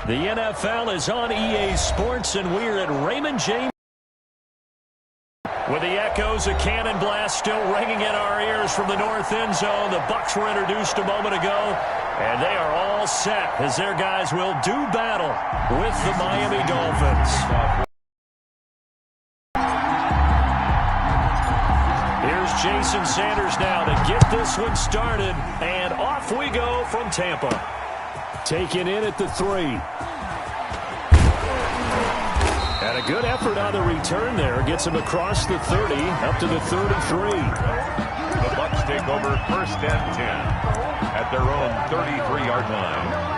The NFL is on EA Sports, and we're at Raymond James. With the echoes of cannon blast still ringing in our ears from the north end zone. The Bucs were introduced a moment ago, and they are all set as their guys will do battle with the Miami Dolphins. Here's Jason Sanders now to get this one started, and off we go from Tampa. Taken in at the 3. And a good effort on the return there. Gets him across the 30, up to the 33. The Bucs take over first and 10 at their own 33-yard line.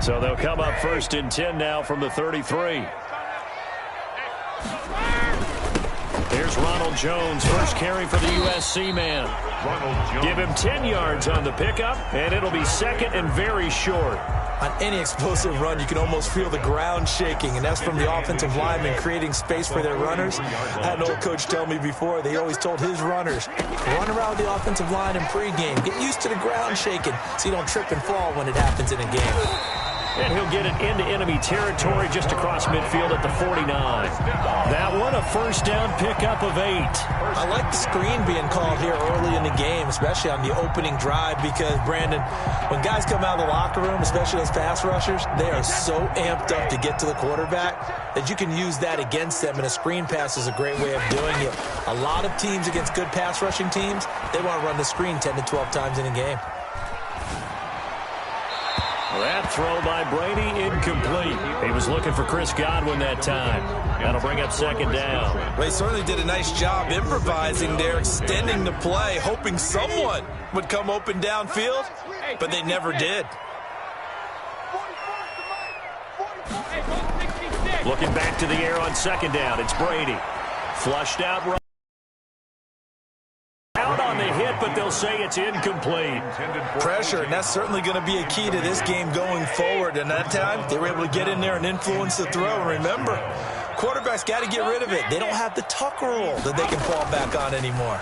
So they'll come up first and 10 now from the 33. Here's Ronald Jones, first carry for the USC man. Give him 10 yards on the pickup, and it'll be second and very short. On any explosive run, you can almost feel the ground shaking, and that's from the offensive linemen creating space for their runners. I had an old coach tell me before, they always told his runners, run around the offensive line in pregame. Get used to the ground shaking so you don't trip and fall when it happens in a game. And he'll get it into enemy territory just across midfield at the 49. That one, a first down pickup of 8. I like the screen being called here early in the game, especially on the opening drive, because, Brandon, when guys come out of the locker room, especially those pass rushers, they are so amped up to get to the quarterback that you can use that against them, and a screen pass is a great way of doing it. A lot of teams against good pass rushing teams, they want to run the screen 10 to 12 times in a game. That throw by Brady incomplete. He was looking for Chris Godwin that time. That'll bring up second down. Well, they certainly did a nice job improvising there, extending the play, hoping someone would come open downfield, but they never did. Looking back to the air on second down, it's Brady. Flushed out right. Out on the hit, but they'll say it's incomplete. Pressure, and that's certainly going to be a key to this game going forward. And that time, they were able to get in there and influence the throw. And remember, quarterbacks got to get rid of it. They don't have the tuck rule that they can fall back on anymore.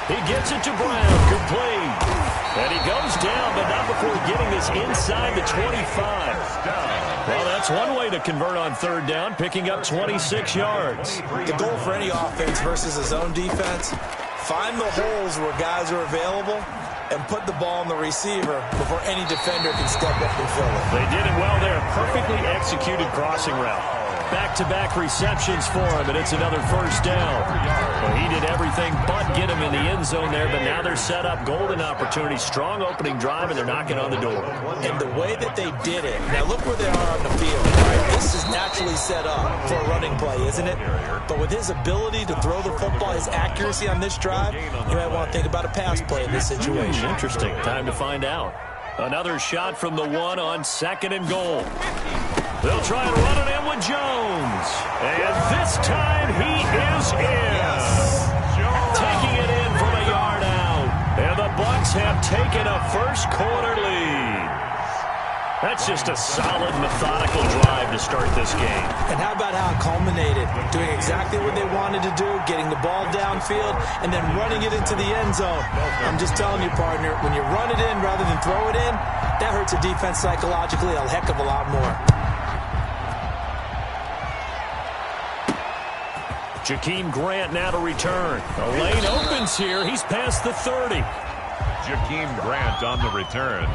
He gets it to Brown, complete. And he goes down, but not before getting this inside the 25. Well, that's one way to convert on third down, picking up 26 yards. The goal for any offense versus a zone defense, find the holes where guys are available and put the ball in the receiver before any defender can step up and fill it. They did it well there. Perfectly executed crossing route. Back-to-back receptions for him, and it's another first down. Well, he did everything but get him in the end zone there, but now they're set up. Golden opportunity, strong opening drive, and they're knocking on the door. And the way that they did it, now look where they are on the field. Right? This is naturally set up for a running play, isn't it? But with his ability to throw the football, his accuracy on this drive, you might want to think about a pass play in this situation. Interesting. Time to find out. Another shot from the 1 on second and goal. They'll try and run it in with Jones. And this time he is in. Taking it in from a yard out. And the Bucs have taken a first quarter lead. That's just a solid, methodical drive to start this game. And how about how it culminated? Doing exactly what they wanted to do, getting the ball downfield, and then running it into the end zone. I'm just telling you, partner, when you run it in rather than throw it in, that hurts a defense psychologically a heck of a lot more. Jakeem Grant now to return. The lane opens here. He's past the 30. Jakeem Grant on the return.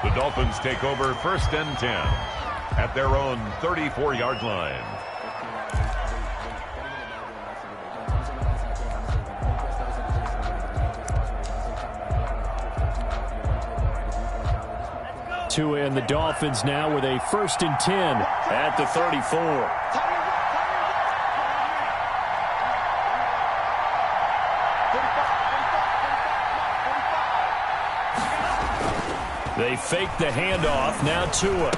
The Dolphins take over first and 10 at their own 34-yard line. And the Dolphins now with a first and 10 at the 34. They fake the handoff. Now Tua.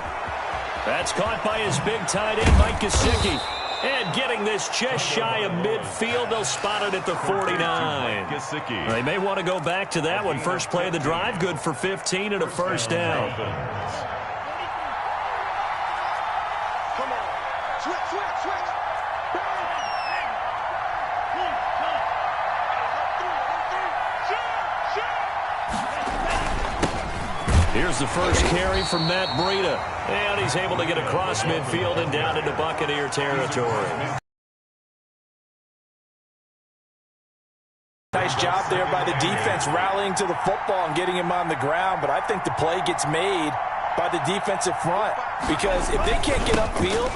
That's caught by his big tight end, Mike Gesicki. And getting this just shy of midfield, they'll spot it at the 49. They may want to go back to that one. First play of the drive, good for 15 and a first down. Come on. Switch. the first carry from Matt Breida. And he's able to get across midfield and down into Buccaneer territory. Nice job there by the defense rallying to the football and getting him on the ground. But I think the play gets made by the defensive front, because if they can't get upfield,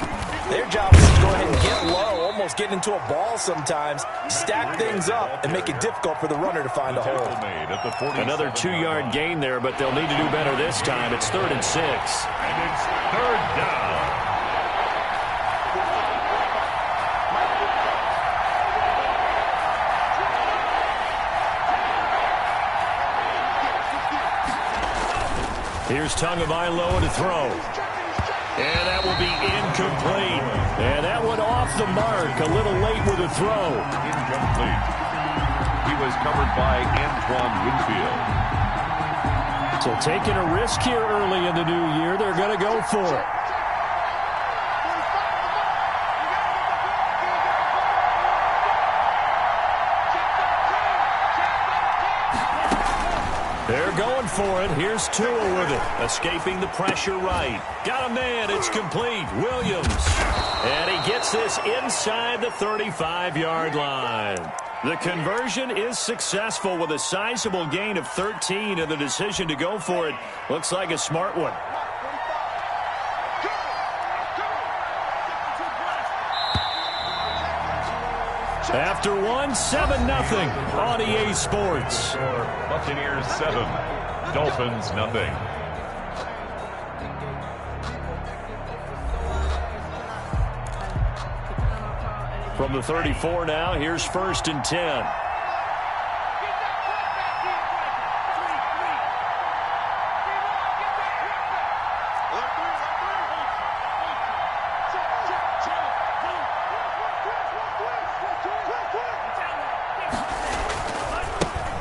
their job is to go ahead and get low, almost get into a ball sometimes, stack things up, and make it difficult for the runner to find a hole. Another 2-yard gain there, but they'll need to do better this time. It's 3rd and 6. And it's 3rd down. Here's Tagovailoa to throw. And that will be incomplete. And that one off the mark. A little late with a throw. Incomplete. He was covered by Antoine Winfield. So taking a risk here early in the new year. They're going to go for it. They're going for it. Here's Tua with it. Escaping the pressure right. Got a man. It's complete. Williams. And he gets this inside the 35-yard line. The conversion is successful with a sizable gain of 13, and the decision to go for it looks like a smart one. After one, 7-0 on EA Sports. Buccaneers 7, Dolphins 0. From the 34 now, here's 1st and 10.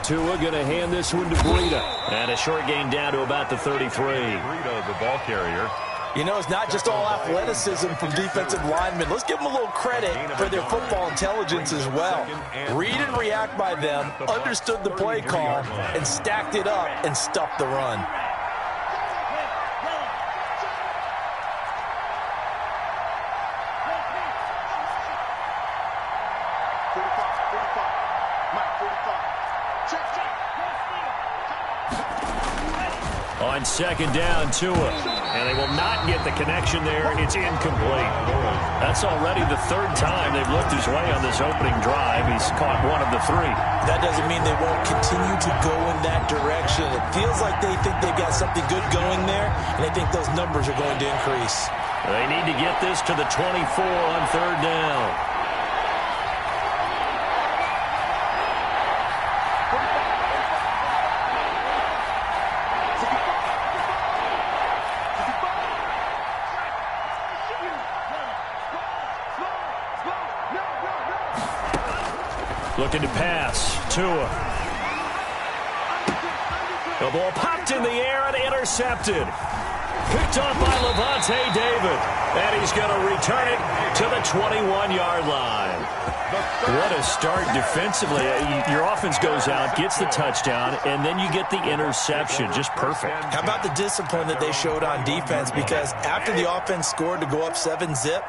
Tua going to hand this one to Breida. And a short gain down to about the 33. Breida, the ball carrier. You know, it's not just all athleticism from defensive linemen. Let's give them a little credit for their football intelligence as well. Read and react by them, understood the play call, and stacked it up and stuffed the run. On 2nd down, Tua. And they will not get the connection there. It's incomplete. That's already the 3rd time they've looked his way on this opening drive. He's caught one of the 3. That doesn't mean they won't continue to go in that direction. It feels like they think they've got something good going there, and I think those numbers are going to increase. They need to get this to the 24 on 3rd down. Looking to pass. Tua. The ball popped in the air and intercepted. Picked up by Levante David. And he's going to return it to the 21-yard line. What a start defensively. Your offense goes out, gets the touchdown, and then you get the interception. Just perfect. How about the discipline that they showed on defense? Because after the offense scored to go up 7-zip,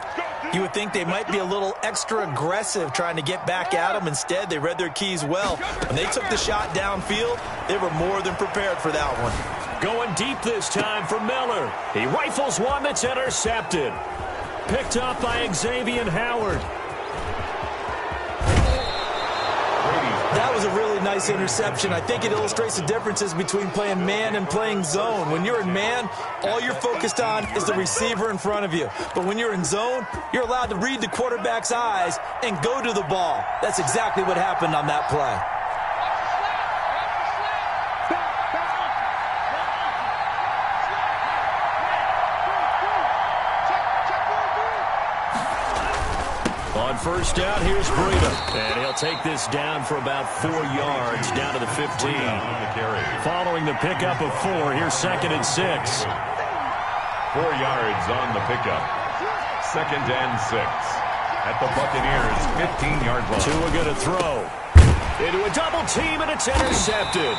you would think they might be a little extra aggressive trying to get back at them. Instead, they read their keys well. When they took the shot downfield, they were more than prepared for that one. Going deep this time for Miller. He rifles one that's intercepted. Picked up by Xavier Howard. That was a really nice interception. I think it illustrates the differences between playing man and playing zone. When you're in man, all you're focused on is the receiver in front of you. But when you're in zone, you're allowed to read the quarterback's eyes and go to the ball. That's exactly what happened on that play. On 1st down, here's Breida. And he'll take this down for about 4 yards, down to the 15. Following the pickup of 4, here's 2nd and 6. 4 yards on the pickup. 2nd and 6. At the Buccaneers' 15-yard line. Tua going to throw. Into a double team, and it's intercepted.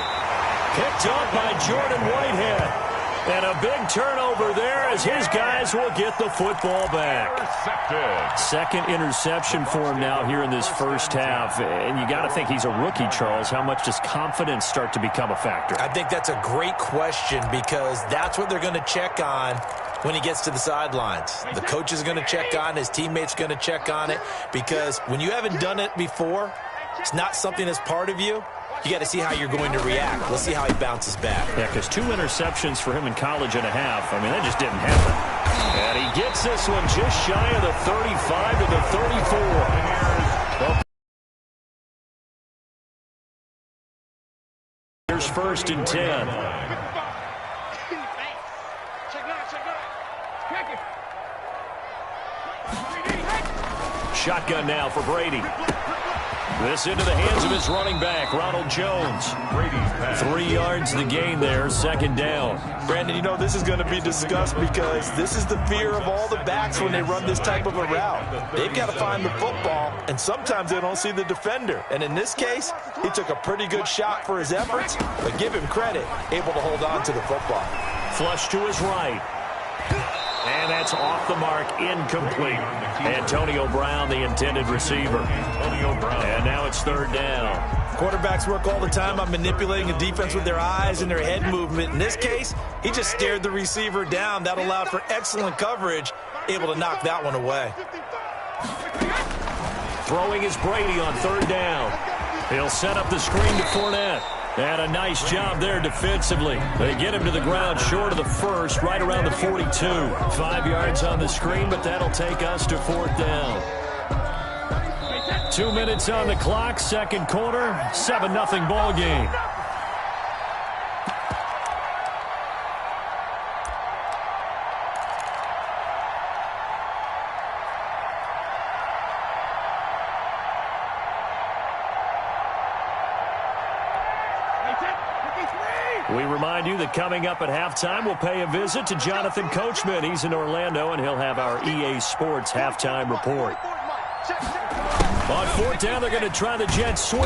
Picked up by Jordan Whitehead. And a big turnover there as his guys will get the football back. Intercepted. Second interception for him now here in this first half. And you got to think he's a rookie, Charles. How much does confidence start to become a factor? I think that's a great question because that's what they're going to check on when he gets to the sidelines. The coach is going to check on, his teammates going to check on it, because when you haven't done it before, it's not something that's part of you. You got to see how you're going to react. Let's see how he bounces back. Yeah, because 2 interceptions for him in college and a half. I mean, that just didn't happen. And he gets this one just shy of the 35 to the 34. Here's first and 10. Shotgun now for Brady. This into the hands of his running back, Ronald Jones. 3 yards the gain there, second down. Brandon, you know, this is going to be discussed because this is the fear of all the backs when they run this type of a route. They've got to find the football, and sometimes they don't see the defender. And in this case, he took a pretty good shot for his efforts, but give him credit, able to hold on to the football. Flush to his right. And that's off the mark, incomplete. Antonio Brown, the intended receiver. And now it's third down. Quarterbacks work all the time on manipulating a defense with their eyes and their head movement. In this case, he just stared the receiver down. That allowed for excellent coverage, able to knock that one away. Throwing is Brady on third down. He'll set up the screen to Fournette. And a nice job there defensively. They get him to the ground short of the first, right around the 42. 5 yards on the screen, but that'll take us to fourth down. 2 minutes on the clock, second quarter, 7-0 ball game. We remind you that coming up at halftime, we'll pay a visit to Jonathan Coachman. He's in Orlando, and he'll have our EA Sports halftime report. On fourth down, they're going to try the jet sweep.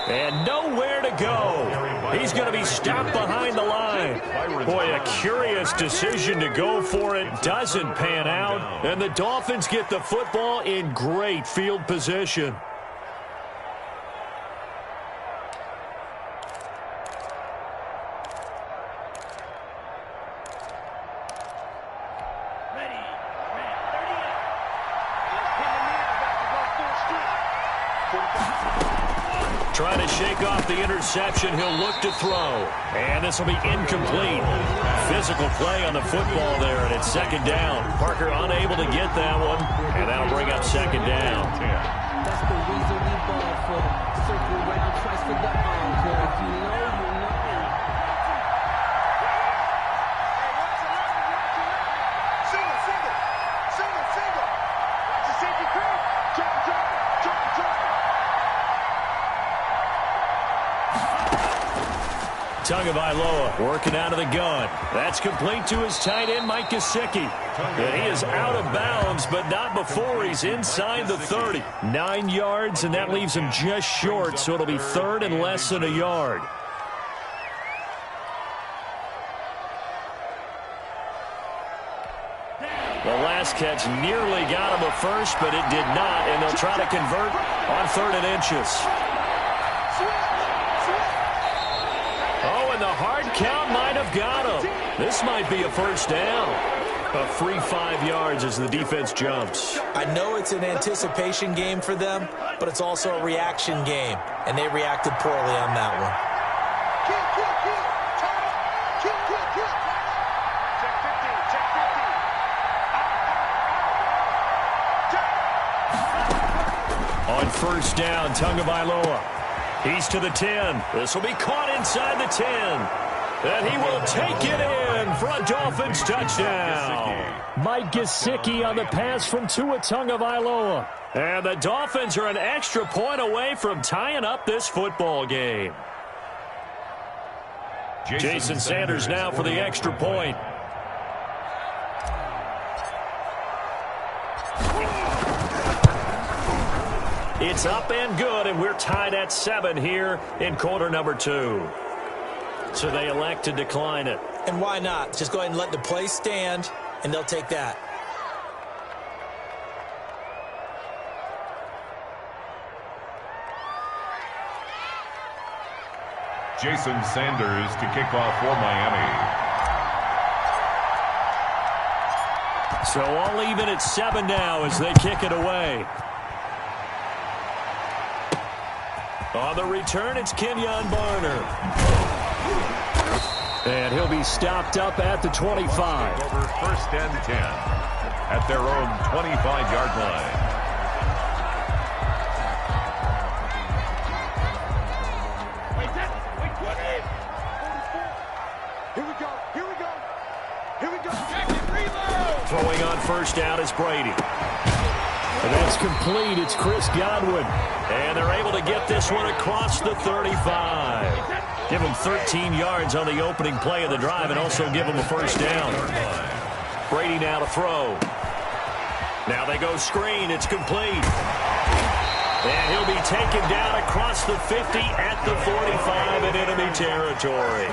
And nowhere to go. He's going to be stopped behind the line. Boy, a curious decision to go for it. Doesn't pan out. And the Dolphins get the football in great field position. Trying to shake off the interception. He'll look to throw. And this will be incomplete. Physical play on the football there, and it's second down. Parker unable to get that one, and that'll bring up second down. That's the reason we ball for circle round twice for the encore. If you know, you know. Tagovailoa working out of the gun. That's complete to his tight end, Mike Gesicki. And he is out of bounds, but not before he's inside the 30. 9 yards, and that leaves him just short, so it'll be third and less than a yard. The last catch nearly got him a first, but it did not, and they'll try to convert on third and inches. The hard count might have got him. This might be a first down. A free 5 yards as the defense jumps. I know it's an anticipation game for them, but it's also a reaction game, and they reacted poorly on that one. On first down, Tagovailoa. He's to the 10. This will be caught inside the 10. And he will take it in for a Dolphins touchdown. Mike Gesicki on the pass from Tua Tagovailoa. And the Dolphins are an extra point away from tying up this football game. Jason Sanders now for the extra point. It's up and good, and we're tied at 7 here in quarter number 2. So they elect to decline it. And why not? Just go ahead and let the play stand, and they'll take that. Jason Sanders to kick off for Miami. So all even at 7 now as they kick it away. On the return, it's Kenyon Barner. And he'll be stopped up at the 25. Over first and 10 at their own 25-yard line. Throwing on first down is Brady. And that's complete. It's Chris Godwin. And they're able to get this one across the 35. Give them 13 yards on the opening play of the drive and also give them a first down. Brady now to throw. Now they go screen. It's complete. And he'll be taken down across the 50 at the 45 in enemy territory.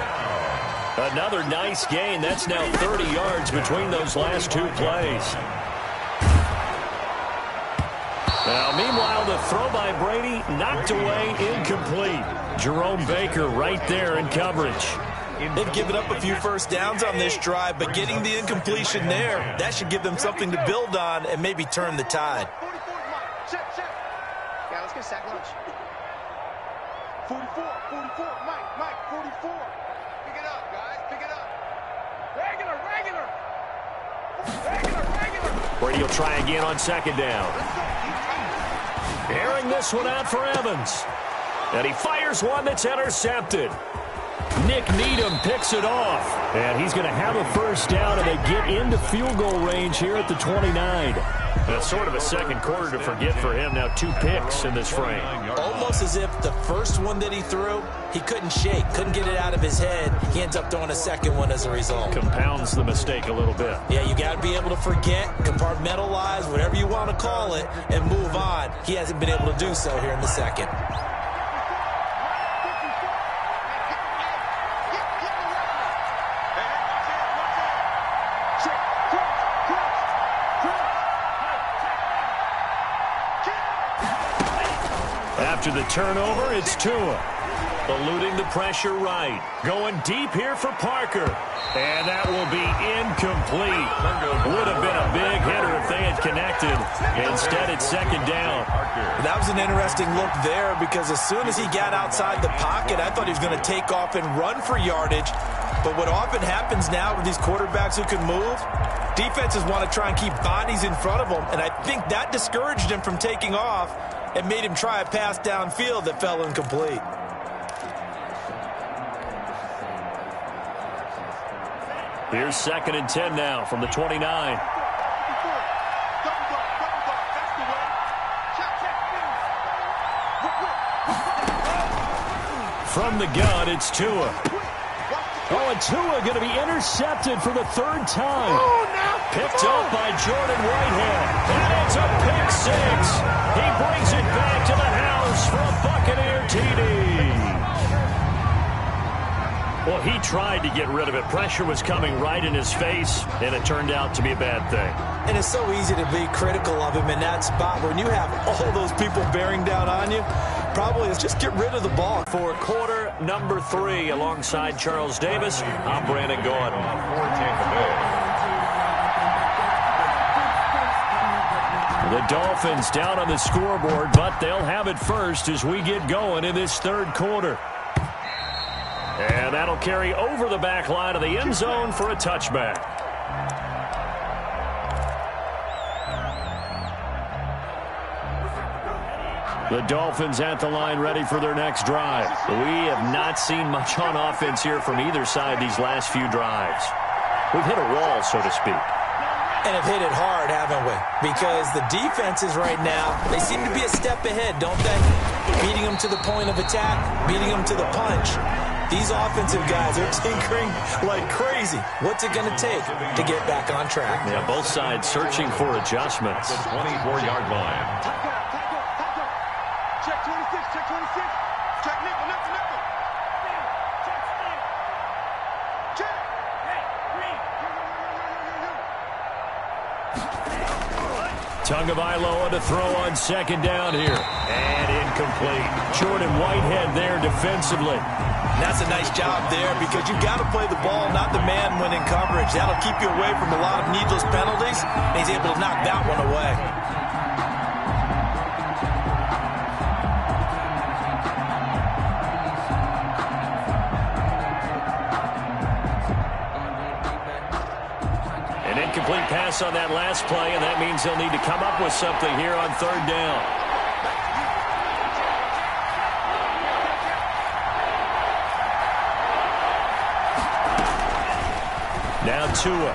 Another nice gain. That's now 30 yards between those last two plays. Now, meanwhile, the throw by Brady knocked away, incomplete. Jerome Baker right there in coverage. They've given up a few first downs on this drive, but getting the incompletion there, that should give them something to build on and maybe turn the tide. Check. Yeah, let's get sack lunch. 44, Mike, 44. Pick it up, guys, pick it up. Regular. Brady will try again on second down. Airing this one out for Evans. And he fires one that's intercepted. Nick Needham picks it off. And he's going to have a first down, and they get into field goal range here at the 29. That's sort of a second quarter to forget for him. Now 2 picks in this frame. Almost as if the first one that he threw, he couldn't shake, couldn't get it out of his head. He ends up throwing a second one as a result. Compounds the mistake a little bit. Yeah, you got to be able to forget, compartmentalize, whatever you want to call it, and move on. He hasn't been able to do so here in the second. After the turnover, it's Tua. Eluding the pressure right. Going deep here for Parker. And that will be incomplete. Would have been a big hitter if they had connected. Instead, it's second down. That was an interesting look there because as soon as he got outside the pocket, I thought he was going to take off and run for yardage. But what often happens now with these quarterbacks who can move, defenses want to try and keep bodies in front of them. And I think that discouraged him from taking off and made him try a pass downfield that fell incomplete. Here's second and 10 now from the 29. From the gun, it's Tua. Oh, and Tua going to be intercepted for the third time. Picked up by Jordan Whitehead. And it's a pick six. He brings it back to the house for a Buccaneer TD. Well, he tried to get rid of it. Pressure was coming right in his face, and it turned out to be a bad thing. And it's so easy to be critical of him in that spot. When you have all those people bearing down on you, probably is just get rid of the ball. For quarter number 3, alongside Charles Davis, I'm Brandon Gordon. The Dolphins down on the scoreboard, but they'll have it first as we get going in this third quarter. And that'll carry over the back line of the end zone for a touchback. The Dolphins at the line ready for their next drive. We have not seen much on offense here from either side these last few drives. We've hit a wall, so to speak. And have hit it hard, haven't we? Because the defenses right now, they seem to be a step ahead, don't they? Beating them to the point of attack, beating them to the punch. These offensive guys are tinkering like crazy. What's it going to take to get back on track? Yeah, both sides searching for adjustments. The 24-yard line. Check 26, check 26. Check nickel. Check. Tagovailoa to throw on second down here. And incomplete. Jordan Whitehead there defensively. That's a nice job there because you've got to play the ball, not the man when in coverage. That'll keep you away from a lot of needless penalties, and he's able to knock that one away. An incomplete pass on that last play, and that means they'll need to come up with something here on third down. Now Tua.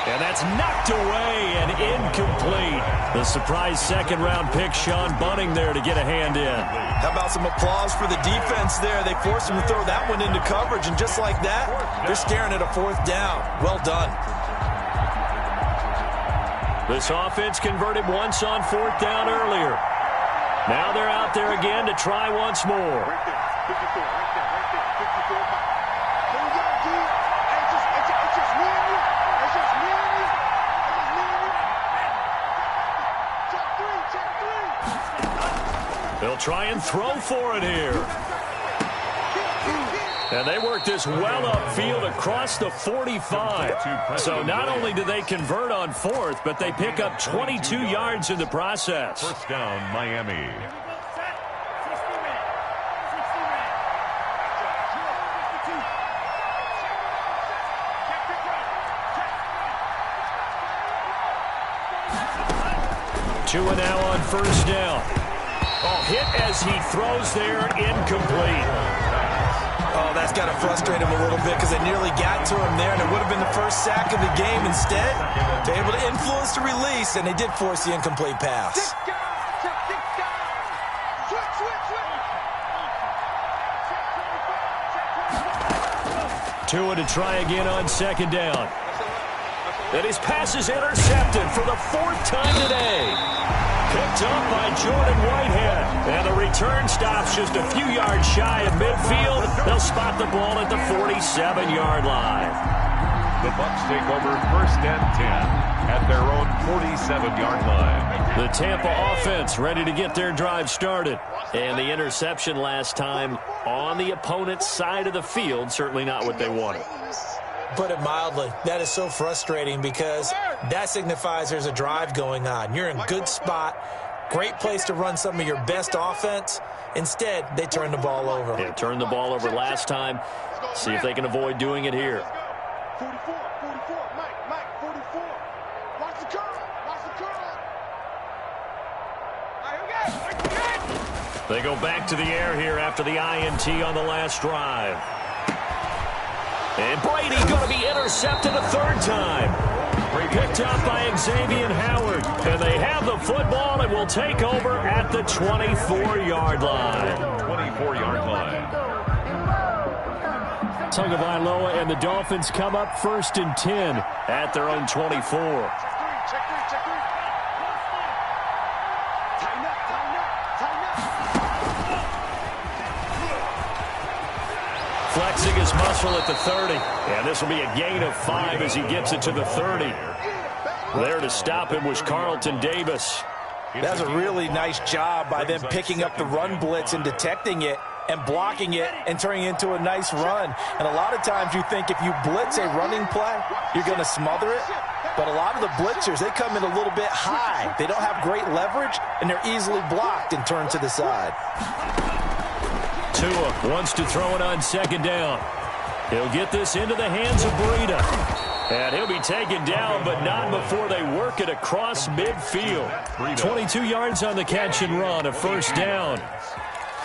And that's knocked away and incomplete. The surprise second-round pick, Sean Bunting, there to get a hand in. How about some applause for the defense there? They forced him to throw that one into coverage, and just like that, they're staring at a fourth down. Well done. This offense converted once on fourth down earlier. Now they're out there again to try once more. Right there. 54, right there, right there. 54. Here we go, D. It's just me and you. It's just me and you. It's just me and you. Check three. They'll try and throw for it here. And they work this well upfield across the 45. So not only do they convert on fourth, but they pick up 22 yards in the process. First down, Miami. Tua now on first down. Oh, hit as he throws there, incomplete. Oh, that's got to frustrate him a little bit because they nearly got to him there, and it would have been the first sack of the game. Instead, they're able to influence the release, and they did force the incomplete pass. Tua to try again on second down. And his pass is intercepted for the fourth time today. Picked up by Jordan Whitehead. And the return stops just a few yards shy of midfield. They'll spot the ball at the 47-yard line. The Bucs take over first and 10 at their own 47-yard line. The Tampa offense ready to get their drive started. And the interception last time on the opponent's side of the field, certainly not what they wanted. Put it mildly, that is so frustrating because that signifies there's a drive going on. You're in good spot, great place to run some of your best offense. Instead, they turn the ball over. Yeah, turned the ball over last time. See if they can avoid doing it here. 44, Mike, 44. Watch the curl, They go back to the air here after the INT on the last drive. And Brady going to be intercepted a third time. Picked up by Xavier Howard. And they have the football and will take over at the 24-yard line. 24-yard line. Tagovailoa and the Dolphins come up first and 10 at their own 24. Flexing his muscle at the 30. And this will be a gain of 5 as he gets it to the 30. There to stop him was Carlton Davis. That's a really nice job by them picking up the run blitz and detecting it and blocking it and turning it into a nice run. And a lot of times you think if you blitz a running play, you're going to smother it. But a lot of the blitzers, they come in a little bit high. They don't have great leverage, and they're easily blocked and turned to the side. Tua wants to throw it on second down. He'll get this into the hands of Breida. And he'll be taken down, but not before they work it across midfield. 22 yards on the catch and run, a first down.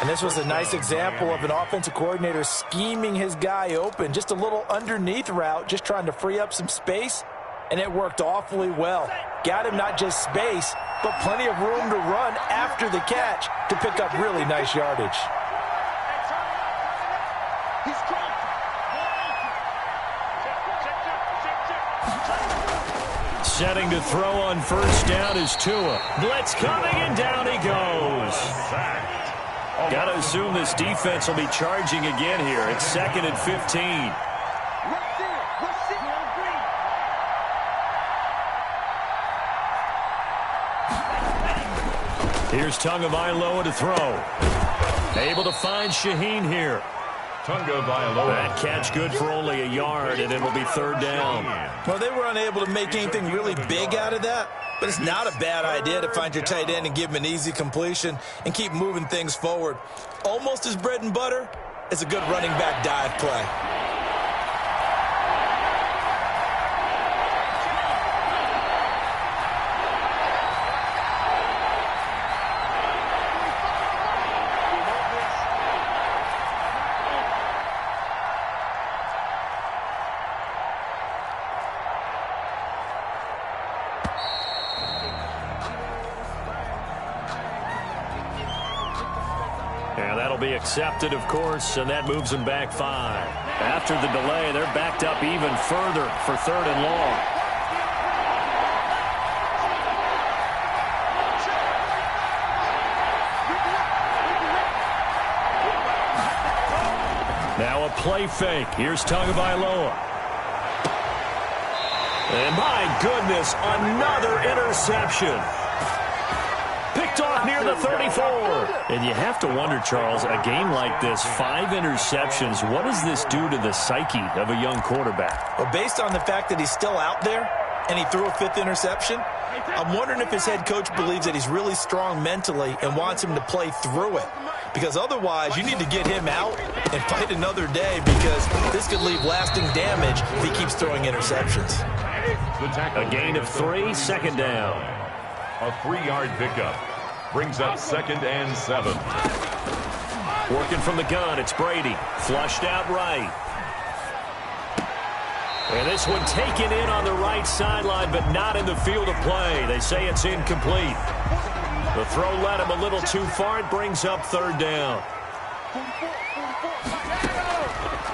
And this was a nice example of an offensive coordinator scheming his guy open. Just a little underneath route, just trying to free up some space, and it worked awfully well. Got him not just space, but plenty of room to run after the catch to pick up really nice yardage. Setting to throw on first down is Tua. Blitz coming, and down he goes. Got to assume this defense will be charging again here. It's second and 15. Here's Tagovailoa to throw. Able to find Shaheen here. Tagovailoa. That catch good for only a yard, and it will be third down. Well, they were unable to make anything really big out of that, but it's not a bad idea to find your tight end and give him an easy completion and keep moving things forward. Almost as bread and butter as a good running back dive play. And that'll be accepted, of course, and that moves them back 5. After the delay, they're backed up even further for third and long. Now a play fake. Here's Tagovailoa. And my goodness, another interception. Picked off near the 34. And you have to wonder, Charles, a game like this, 5 interceptions, what does this do to the psyche of a young quarterback? Well, based on the fact that he's still out there and he threw a 5th interception, I'm wondering if his head coach believes that he's really strong mentally and wants him to play through it. Because otherwise, you need to get him out and fight another day, because this could leave lasting damage if he keeps throwing interceptions. A gain of 3, second down. A 3-yard pickup brings up 2nd and 7. Working from the gun, it's Brady. Flushed out right. And this one taken in on the right sideline, but not in the field of play. They say it's incomplete. The throw led him a little too far. It brings up third down.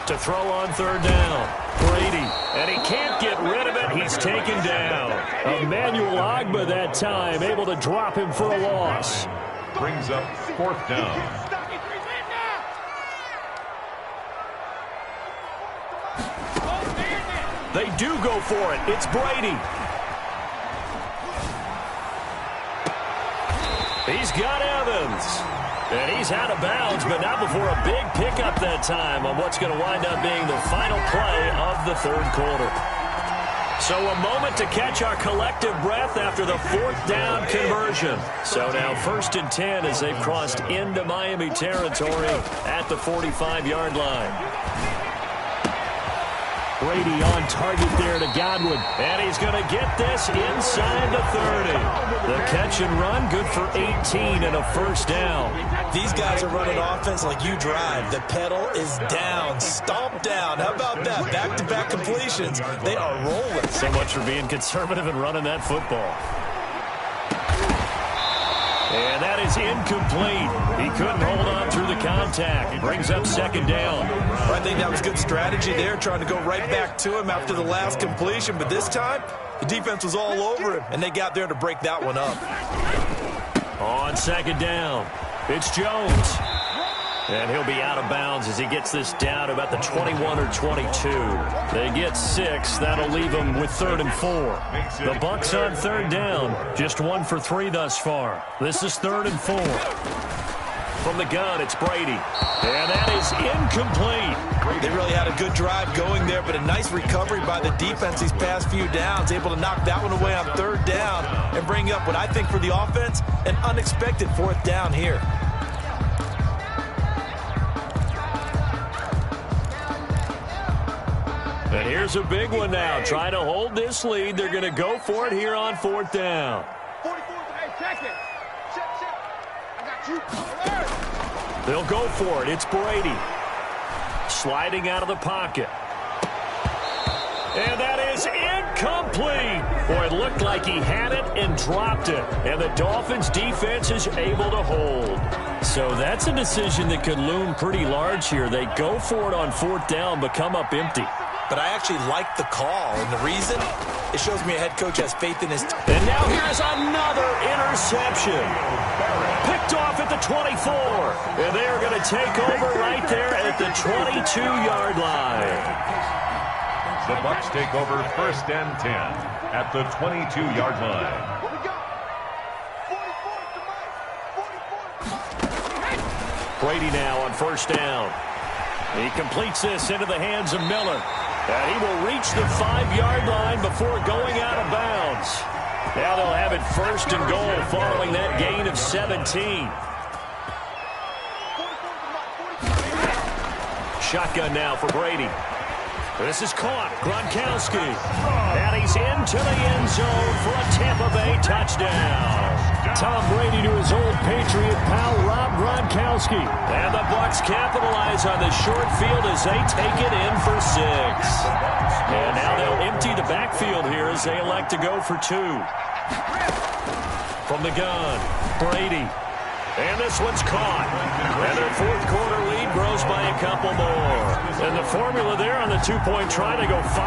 To throw on third down, Brady. And he can't get rid of it. He's taken down. Emmanuel Ogbah that time, able to drop him for a loss. Brings up 4th down. They do go for it. It's Brady. He's got Evans. And he's out of bounds, but not before a big pickup that time on what's going to wind up being the final play of the third quarter. So a moment to catch our collective breath after the 4th down conversion. So now 1st and 10 as they've crossed into Miami territory at the 45-yard line. Brady on target there to Godwin. And he's going to get this inside the 30. The catch and run, good for 18 and a first down. These guys are running offense like you drive. The pedal is down, stomp down. How about that? Back-to-back completions. They are rolling. So much for being conservative and running that football. And that is incomplete. He couldn't hold on through the contact. It brings up second down. I think that was good strategy there, trying to go right back to him after the last completion. But this time, the defense was all over him, and they got there to break that one up. On second down, it's Jones. And he'll be out of bounds as he gets this down about the 21 or 22. They get 6. That'll leave them with 3rd and 4. The Bucs on third down. Just 1 for 3 thus far. This is 3rd and 4. From the gun, it's Brady. And that is incomplete. They really had a good drive going there, but a nice recovery by the defense these past few downs. Able to knock that one away on third down and bring up what I think for the offense, an unexpected 4th down here. And here's a big one now. Trying to hold this lead. They're going to go for it here on 4th down. They'll go for it. It's Brady. Sliding out of the pocket. And that is incomplete. Boy, it looked like he had it and dropped it. And the Dolphins defense is able to hold. So that's a decision that could loom pretty large here. They go for it on 4th down, but come up empty. But I actually like the call, and the reason? It shows me a head coach has faith in his team. And now here's another interception. Picked off at the 24. And they are going to take over right there at the 22-yard line. The Bucs take over 1st and 10 at the 22-yard line. Brady now on first down. He completes this into the hands of Miller. And he will reach the 5-yard line before going out of bounds. Now they'll have it first and goal following that gain of 17. Shotgun now for Brady. This is caught. Gronkowski. And he's into the end zone for a Tampa Bay touchdown. Tom Brady to his old Patriot pal, Rob Gronkowski. And the Bucs capitalize on the short field as they take it in for 6. And now they'll empty the backfield here as they elect to go for 2. From the gun, Brady. And this one's caught. And their fourth quarter lead grows by a couple more. And the formula there on the 2-point try to go 5.